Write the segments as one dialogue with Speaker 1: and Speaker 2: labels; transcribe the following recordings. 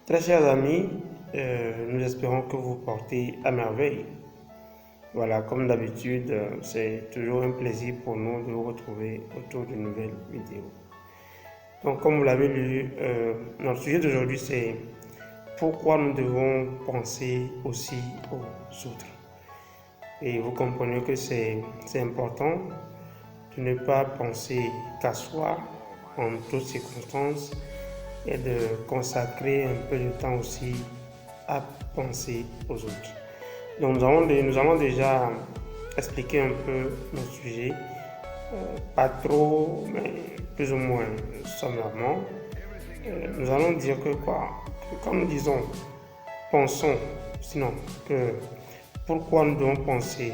Speaker 1: Très chers amis, nous espérons que vous portez à merveille. Voilà, comme d'habitude, c'est toujours un plaisir pour nous de vous retrouver autour d'une nouvelle vidéo. Donc, comme vous l'avez lu, notre sujet d'aujourd'hui, c'est pourquoi nous devons penser aussi aux autres. Et vous comprenez que c'est important de ne pas penser qu'à soi en toutes circonstances et de consacrer un peu de temps aussi à penser aux autres. Donc nous allons déjà expliquer un peu notre sujet, pas trop, mais plus ou moins sommairement. Nous allons dire que quand nous disons pensons, sinon que pourquoi nous devons penser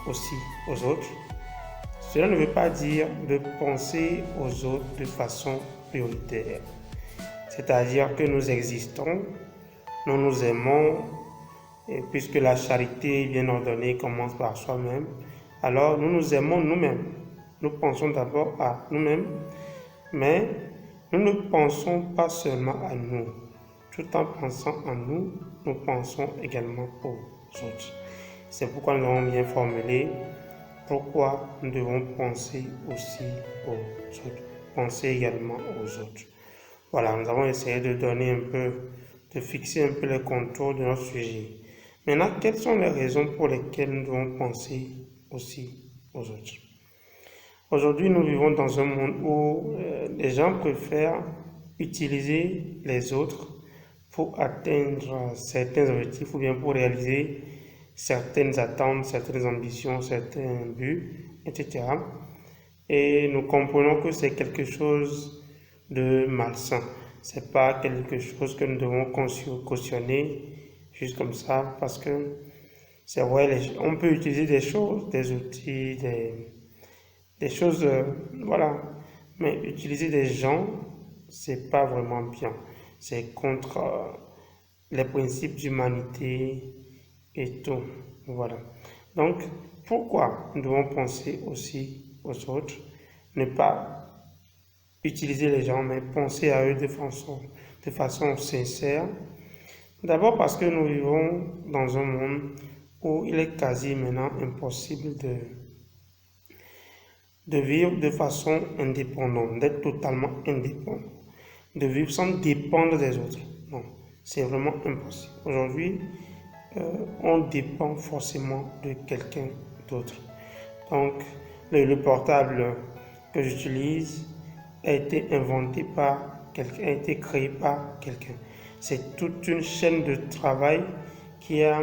Speaker 1: aussi aux autres, cela ne veut pas dire de penser aux autres de façon prioritaire. C'est-à-dire que nous existons, nous nous aimons, et puisque la charité bien ordonnée commence par soi-même, alors nous nous aimons nous-mêmes. Nous pensons d'abord à nous-mêmes, mais nous ne pensons pas seulement à nous. Tout en pensant à nous, nous pensons également aux autres. C'est pourquoi nous avons bien formulé pourquoi nous devons penser aussi aux autres, penser également aux autres. Voilà, nous avons essayé de fixer un peu les contours de notre sujet. Maintenant, quelles sont les raisons pour lesquelles nous devons penser aussi aux autres? Aujourd'hui, nous vivons dans un monde où les gens préfèrent utiliser les autres pour atteindre certains objectifs ou bien pour réaliser certaines attentes, certaines ambitions, certains buts, etc. Et nous comprenons que c'est quelque chose de malsain. C'est pas quelque chose que nous devons cautionner juste comme ça, parce que c'est vrai, on peut utiliser des choses, des outils, des choses, voilà. Mais utiliser des gens, c'est pas vraiment bien. C'est contre les principes d'humanité et tout. Voilà. Donc, pourquoi nous devons penser aussi aux autres, ne pas utiliser les gens, mais penser à eux de façon sincère. D'abord parce que nous vivons dans un monde où il est quasi maintenant impossible de vivre de façon indépendante, d'être totalement indépendant, de vivre sans dépendre des autres. Non, c'est vraiment impossible. Aujourd'hui, on dépend forcément de quelqu'un d'autre. Donc, le portable que j'utilise a été inventé par quelqu'un, a été créé par quelqu'un. C'est toute une chaîne de travail qui a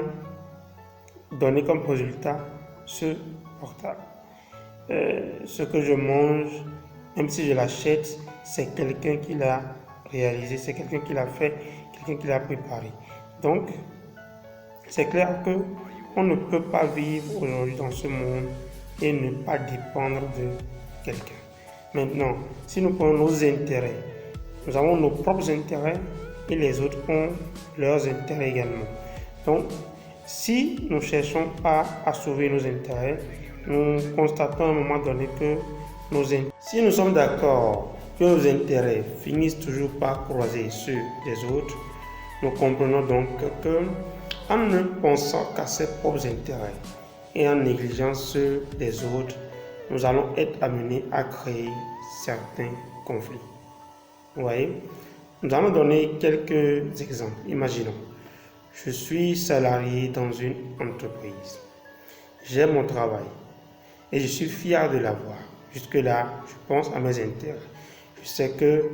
Speaker 1: donné comme résultat ce portable. Ce que je mange, même si je l'achète, c'est quelqu'un qui l'a réalisé, c'est quelqu'un qui l'a fait, quelqu'un qui l'a préparé. Donc, c'est clair que on ne peut pas vivre aujourd'hui dans ce monde et ne pas dépendre de quelqu'un. Maintenant, si nous prenons nos intérêts, nous avons nos propres intérêts et les autres ont leurs intérêts également. Donc, si nous cherchons à sauver nos intérêts, nous constatons à un moment donné que si nous sommes d'accord que nos intérêts finissent toujours par croiser ceux des autres, nous comprenons donc que en ne pensant qu'à ses propres intérêts et en négligeant ceux des autres, nous allons être amenés à créer certains conflits. Vous voyez? Nous allons donner quelques exemples. Imaginons, je suis salarié dans une entreprise. J'aime mon travail et je suis fier de l'avoir. Jusque-là, je pense à mes intérêts. Je sais que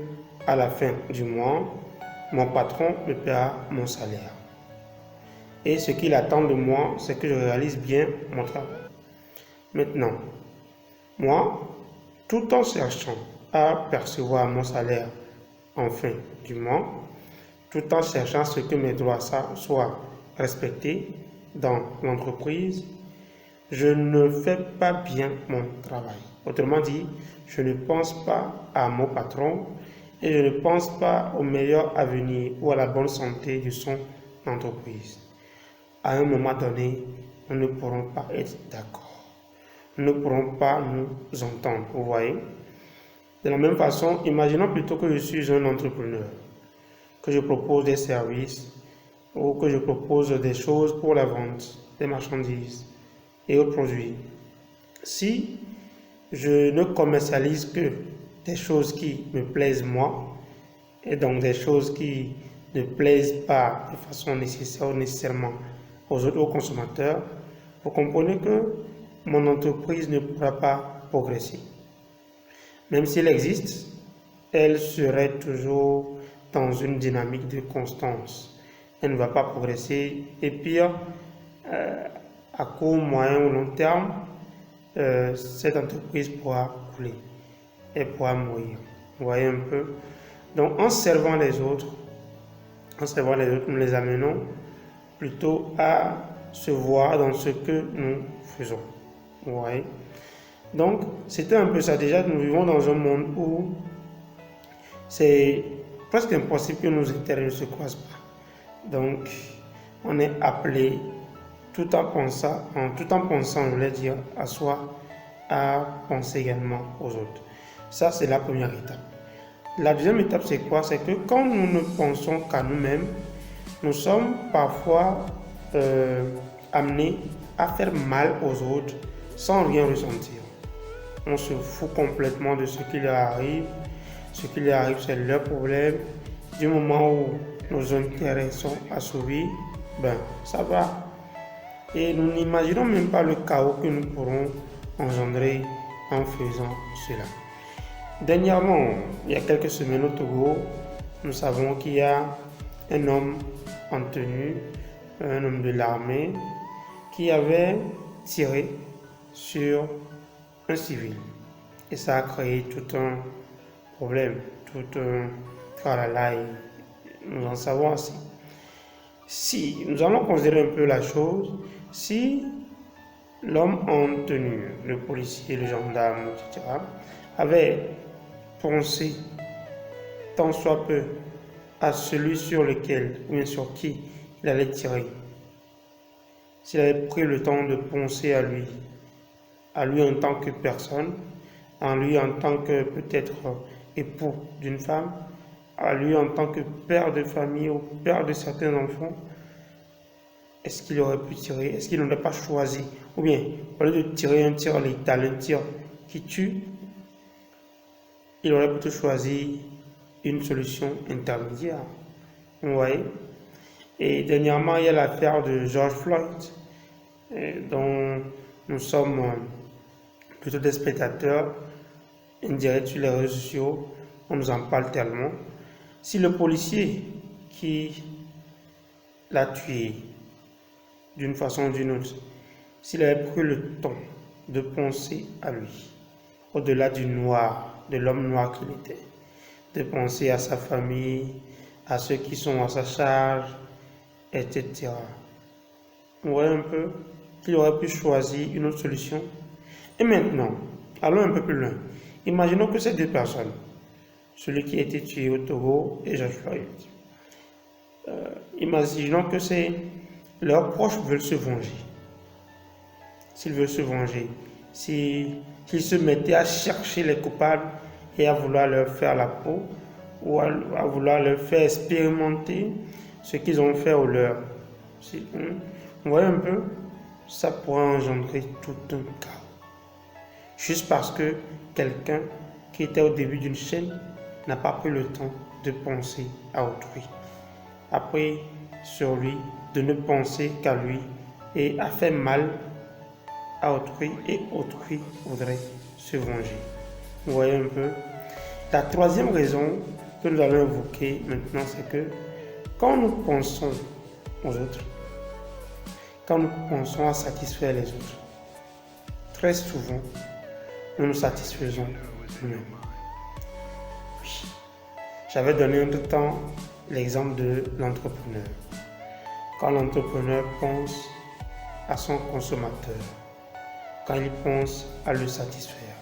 Speaker 1: à la fin du mois, mon patron me paiera mon salaire. Et ce qu'il attend de moi, c'est que je réalise bien mon travail. Maintenant, moi, tout en cherchant à percevoir mon salaire en fin du mois, tout en cherchant ce que mes droits soient respectés dans l'entreprise, je ne fais pas bien mon travail. Autrement dit, je ne pense pas à mon patron et je ne pense pas au meilleur avenir ou à la bonne santé de son entreprise. À un moment donné, nous ne pourrons pas être d'accord. Nous ne pourrons pas nous entendre, vous voyez. De la même façon, imaginons plutôt que je suis un entrepreneur, que je propose des services ou que je propose des choses pour la vente des marchandises et autres produits. Si je ne commercialise que des choses qui me plaisent moi, et donc des choses qui ne plaisent pas de façon nécessaire ou nécessairement aux autres consommateurs, vous comprenez que mon entreprise ne pourra pas progresser. Même si elle existe, elle serait toujours dans une dynamique de constance. Elle ne va pas progresser et pire, à court, moyen ou long terme, cette entreprise pourra couler, elle pourra mourir. Vous voyez un peu? Donc en servant les autres, nous les amenons plutôt à se voir dans ce que nous faisons. Vous voyez? Donc c'était un peu ça. Déjà, nous vivons dans un monde où c'est presque impossible que nos intérêts ne se croisent pas. Donc on est appelé tout en pensant, on voulait dire, à soi, à penser également aux autres. Ça, c'est la première étape. La deuxième étape, c'est quoi? C'est que quand nous ne pensons qu'à nous-mêmes, nous sommes parfois amenés à faire mal aux autres sans rien ressentir. On se fout complètement de ce qui leur arrive. Ce qui leur arrive, c'est leur problème. Du moment où nos intérêts sont assouvis, ben ça va. Et nous n'imaginons même pas le chaos que nous pourrons engendrer en faisant cela. Dernièrement, il y a quelques semaines au Togo, nous savons qu'il y a un homme en tenue, un homme de l'armée, qui avait tiré sur un civil. Et ça a créé tout un problème, tout un tralala, et nous en savons assez. Si nous allons considérer un peu la chose, si l'homme en tenue, le policier, le gendarme, etc., avait pensé tant soit peu à celui sur lequel, ou bien sur qui il allait tirer, s'il avait pris le temps de penser à lui en tant que personne, à lui en tant que peut-être époux d'une femme, à lui en tant que père de famille ou père de certains enfants, est-ce qu'il aurait pu tirer? Est-ce qu'il n'aurait pas choisi? Ou bien, au lieu de tirer un tir létal, un tir qui tue, il aurait plutôt choisi une solution intermédiaire. Vous voyez? Et dernièrement, il y a l'affaire de George Floyd, dont nous sommes plutôt des spectateurs indirects sur les réseaux sociaux. On nous en parle tellement. Si le policier qui l'a tué d'une façon ou d'une autre, s'il avait pris le temps de penser à lui, au-delà du noir, de l'homme noir qu'il était, de penser à sa famille, à ceux qui sont à sa charge, etc. Vous voyez un peu qu'il aurait pu choisir une autre solution. Et maintenant, allons un peu plus loin. Imaginons que ces deux personnes, celui qui a été tué au Togo et George Floyd, imaginons que leurs proches veulent se venger. S'ils veulent se venger, s'ils se mettaient à chercher les coupables et à vouloir leur faire la peau ou à vouloir leur faire expérimenter ce qu'ils ont fait au leur. Vous voyez un peu, ça pourrait engendrer tout un chaos. Juste parce que quelqu'un qui était au début d'une chaîne n'a pas pris le temps de penser à autrui. A pris sur lui de ne penser qu'à lui et a fait mal à autrui et autrui voudrait se venger. Vous voyez un peu. La troisième raison que nous allons évoquer maintenant, c'est que quand nous pensons aux autres, quand nous pensons à satisfaire les autres, très souvent, nous nous satisfaisons nous-mêmes. Oui. J'avais donné un temps l'exemple de l'entrepreneur. Quand l'entrepreneur pense à son consommateur, quand il pense à le satisfaire,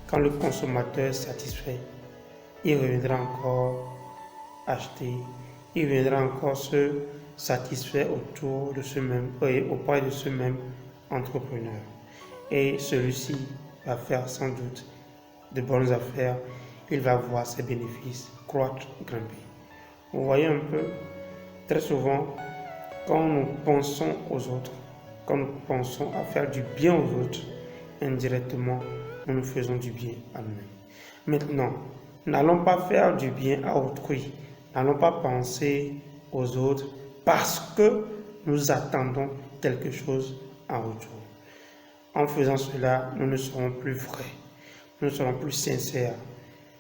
Speaker 1: quand le consommateur est satisfait, il reviendra encore acheter, il reviendra encore se satisfaire autour de ce même, auprès de ce même entrepreneur. Et celui-ci va faire sans doute de bonnes affaires, il va voir ses bénéfices croître, grimper. Vous voyez un peu, très souvent, quand nous pensons aux autres, quand nous pensons à faire du bien aux autres, indirectement, nous nous faisons du bien à nous-mêmes. Maintenant, n'allons pas faire du bien à autrui. N'allons pas penser aux autres parce que nous attendons quelque chose en retour. En faisant cela, nous ne serons plus vrais, nous ne serons plus sincères.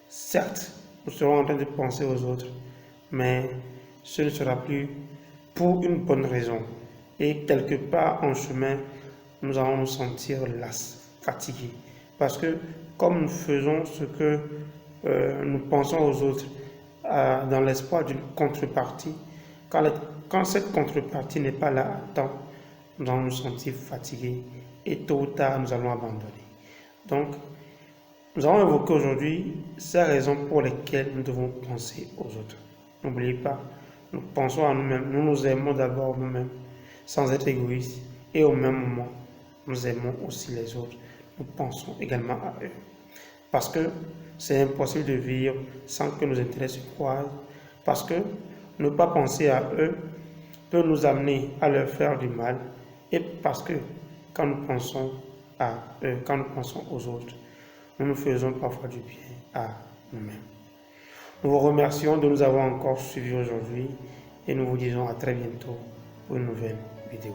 Speaker 1: Certes, nous serons en train de penser aux autres, mais ce ne sera plus pour une bonne raison. Et quelque part en chemin, nous allons nous sentir las, fatigués. Parce que comme nous faisons ce que nous pensons aux autres dans l'espoir d'une contrepartie, quand cette contrepartie n'est pas là à temps, nous allons nous sentir fatigués et tôt ou tard, nous allons abandonner. Donc, nous allons évoquer aujourd'hui ces raisons pour lesquelles nous devons penser aux autres. N'oubliez pas, nous pensons à nous-mêmes, nous nous aimons d'abord nous-mêmes, sans être égoïstes, et au même moment, nous aimons aussi les autres. Nous pensons également à eux. Parce que c'est impossible de vivre sans que nos intérêts se croisent, parce que ne pas penser à eux peut nous amener à leur faire du mal, et parce que quand nous pensons à eux, quand nous pensons aux autres, nous nous faisons parfois du bien à nous-mêmes. Nous vous remercions de nous avoir encore suivis aujourd'hui et nous vous disons à très bientôt pour une nouvelle vidéo.